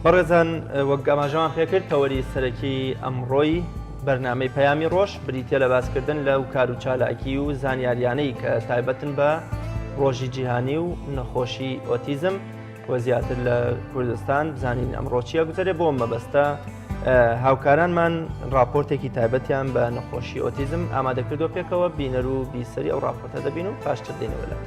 بەڕێزان وەک ئاماژەمان پێکرد تەوەری سەرەکی ئەمڕۆی بەرنامەی پەیامی ڕۆژ بریتە لە باسکردن لەو کار و چالاکی و زانیاریانەی کە تایبەتن بە ڕۆژی جیهانی و نەخۆشی ئۆتیزم و زیاتر لە کوردستان بزانین ئەمڕۆ چیە گوزارێ بۆ مەبەستە هاوکارانمان راپۆرتێکی تایبەتیان بە نەخۆشی ئۆتیزم ئامادەکردو پێکەوە بینەر و بیسەری ئەو راپۆرتە دەبین و پاشتر دێنەوە لە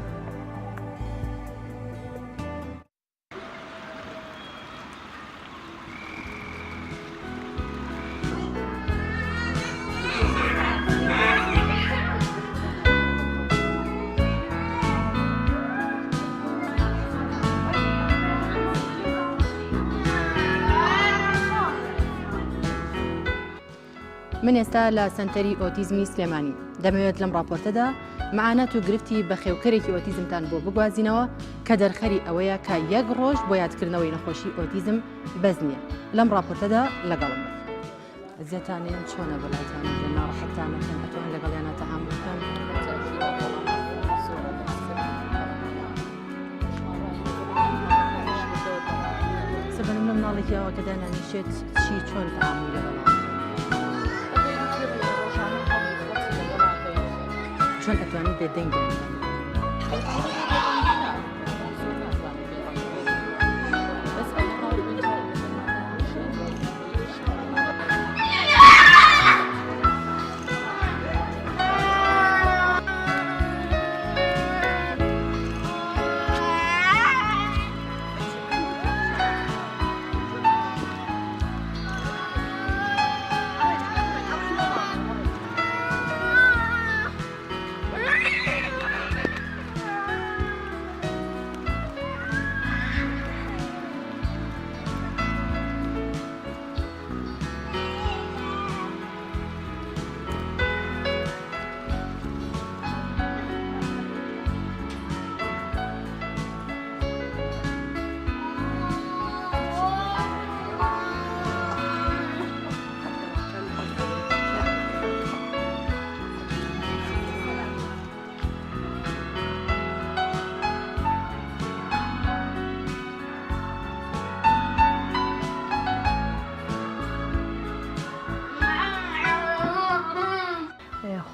من ئێستا لە سنتەری ئۆتیزمی سلێمانی دەمەوێت لەم راپۆرتەدا معانەت و گرفتی بە خێوکەرێکی ئۆتیزمتان بۆ بگوازینەوە کە دەرخەری ئەوەیە کە یەک ڕۆژ بۆ یادکردنەوەی نەخۆشی ئۆتیزم بەس نییە. لەم راپۆرتەدا لەگەڵم زیاتانیان چۆنە بەڵاتان لە ناڕەحەتانەکەن ئەتوان لەگەڵیانە تەحامل بکەن؟ سەبەر لەم ناڵێکیەوە کە دانانیشێت چی چۆن تەحامل لەگەڵ چۆن ئەتوانێت بێدەنگیان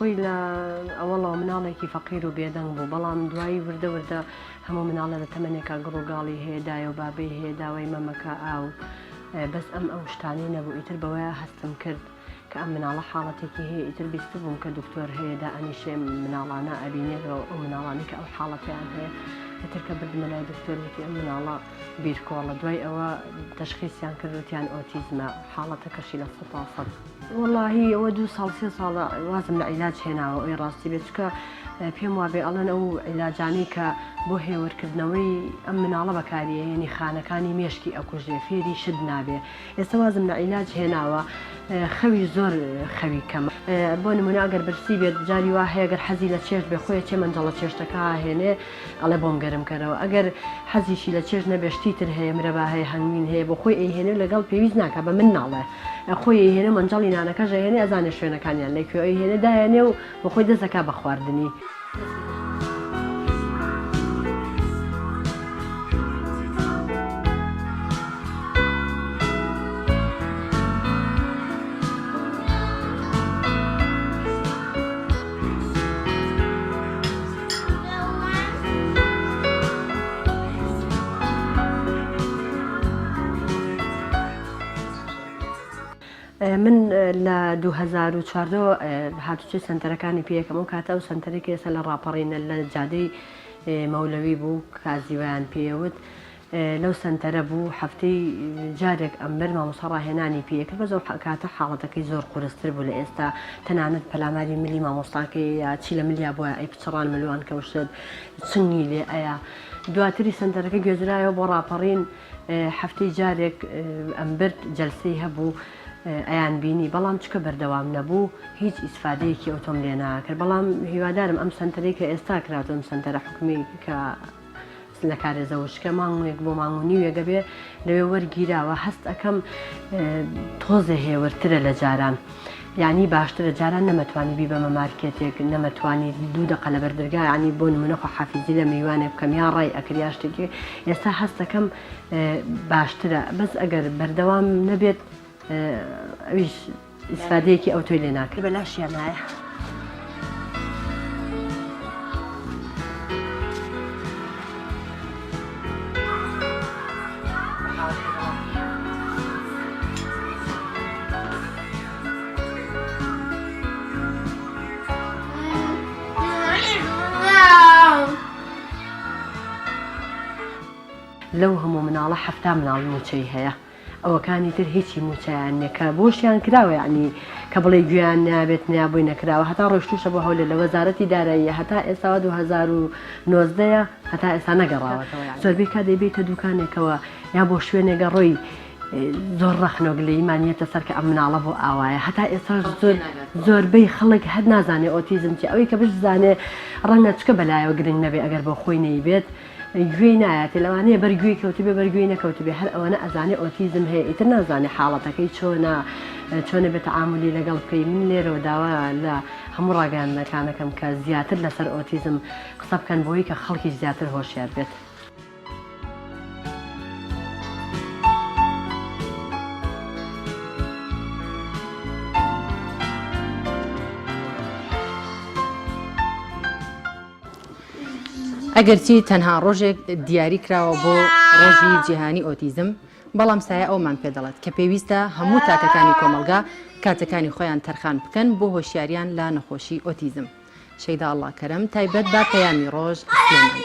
خۆی لە ئەوەڵەوە مناڵێکی فەقیر و بێدەنگ بوو، بەڵام دوایی وردە وردە هەموو مناڵە لە تەمەنێکا گڕوگاڵی هەیەدای و بابەی هەیەداوای مەمەکە ئاو بەس ئەم ئەو شتانی نەبوو. ئیتر بەوەیە هەستم کرد کە ئەم مناڵە حاڵەتێکی هەیە، ئیتر بیست بووم کە دکتۆر هەیەدا ئەنیشێ مناڵانە ئەبینێتەوە ئەو مناڵانی کە ئەو حاڵەتیان هەیە. ئیتر کە بردمە لای دکتۆرێکی ئەم مناڵە بیرکۆڵە، دوای ئەوە تەشخیصیان کردوتیان ئۆتیزمە، حاڵەتەکەشی لە 100%. وەڵاهی ئەوە 2 ساڵ 3 ساڵە وازم لە عیلاج هێناوە ئەوی ڕاستی بێت، چکە پێم وابێ ئەڵەن ئەو عیلاجانەی کە بۆ هێوەرکردنەوەی ئەم مناڵە بەکاریەهێنی خانەکانی مێشکی ئەکوژێ فێری شت نابێ. ئێستا وازم لە عیلاج هێناوە، خەوی زۆر خەوی کەمە. بۆ نمونە ئەگەر برسی بێت جاری وا هەیە ئەگەر حەزی لە چێشت بێ خۆی چێ مەنجەڵە چێشتەکە هێنێ ئەڵێ بۆم گەرم کەرەوە، ئەگەر حەزیشی لە چێشت نەبێشتی تر هەیە مرەبا هەیە هەنگوین هەیە بۆ خۆی ئەیهێنێ لەگەڵ پێویست ناکە بە من ناڵێ خۆی ئەیهێنێ مەنجەڵی نانەکەش ئەیهێنێ ئەزانێ شوێنەکانیان لەکوێ ئەیهێنێ دایانێ و بۆ خۆی دەستەکە بە خواردنی. من لە 2014 هاتوچێ سنتەرەکانی پێیەکەم و کاتە و سنتەرێکی ئێستا لە ڕاپەڕینە لە جادەی مەولەوی بوو کازیویان پێوت لەو سنتەرە بوو هەفتەی جارێک ئەمبەر مامۆستا ڕاهێنانی پێکرد بە زۆر کاتە حاڵەتەکەی زۆر قورستر بوو لە ئێستا تەنانەت پەلاماری ملی مامۆستاکەی یا چی لە ملیا بۆە ئەی پچڕان ملوان کەوشت چنگی لێ ئەیە. دواتری سنتەرەکە گوێزرایەوە بۆ ڕاپەڕین هەفتەی جارێک ئەمبەر جەلسەی هەبوو ئەیان بینی، بەڵام چکە بەردەوام نەبوو هیچ ئیسفادەیەکی ئۆتۆم لێ ناکرد. بەڵام هیوادارم ئەم سنتەرەی کە ئێستا کراتۆم سنتەرە حکومی کە لە کارێزەوشکە مانگوێک بۆ مانگونی وێگە بێ لەوێ وەرگیراوە هەست ئەەکەم تۆزە هێورترە لە جاران. یعنی باشترە جاران نەمەتوانی بی بە مەمارکێتێک نەمەتوانی 2 دقە لە بەردەرگا ینی بۆ نمونەخۆ حەفیزی لە میوانێ بکەم یا ڕای ئەکریا شتێکی ئێستا هەستەکەم باشترە بەس ئەگەر بەردەوام نەبێت ئەویش ئیسفادەیەکی ئەو تۆی لێ ناکرد بەلاشیان نایە. لەو هەموو مناڵە 7 مناڵ موچەی هەیە ئەوەکانی تر هیچی موچیان نیە کە بۆشیان کراوە ینی کە بڵێ گویان نابێت نیابووی نەکراوە هەتا ڕۆشتوشە بۆ هەولێ لە وەزارەتی داراییە هەتا ئێستا 2019 هەتا ئێستا نەگەڕاوەتەوە زۆربەی کا دەبێتە دوکانێکەوە یا بۆ شوێنێگە ڕۆی زۆر ڕەخنۆک لە ئیمانیەتە سەر کە ئەم مناڵە بۆ ئاوایە هەتا ئێستا زۆربەی خەڵک هەر نازانێ ئۆتیزم چی ئەوەی کە بزانێ ڕەنگە چکە بەلایەوە گرنگ نەبێ ئەگەر بۆ خۆی نەیبێت گوێی نایەت لەوانەیە بەرگوێی کەوتی بێ بەرگوێی نەکەوتی بێ هەر ئەوەنە ئەزانێ ئۆتیزم هەیە ئیتر نازانێ حاڵەتەکەی چۆنە بێت تعاملی لەگەڵ بکەی من لێرەوە داوا لە هەموو ڕاگەیاندەکانەکەم کە زیاتر لەسەر ئۆتیزم قسە بکەن بۆی کە خەڵکی زیاتر هۆشیار بێت. ئەگەرچی تەنها ڕۆژێک دیاری کراوە بۆ ڕۆژی جیهانی ئۆتیزم بەڵام سایە ئەومان پێ دەڵێت کە پێویستە هەموو تاکەکانی کۆمەلگا کاتەکانی خۆیان تەرخان بکەن بۆ هۆشیاریان لا نەخۆشی ئۆتیزم. شەیدا ئەڵڵا کەرەم تایبەت بە پەیامی ڕۆژ سلێمان.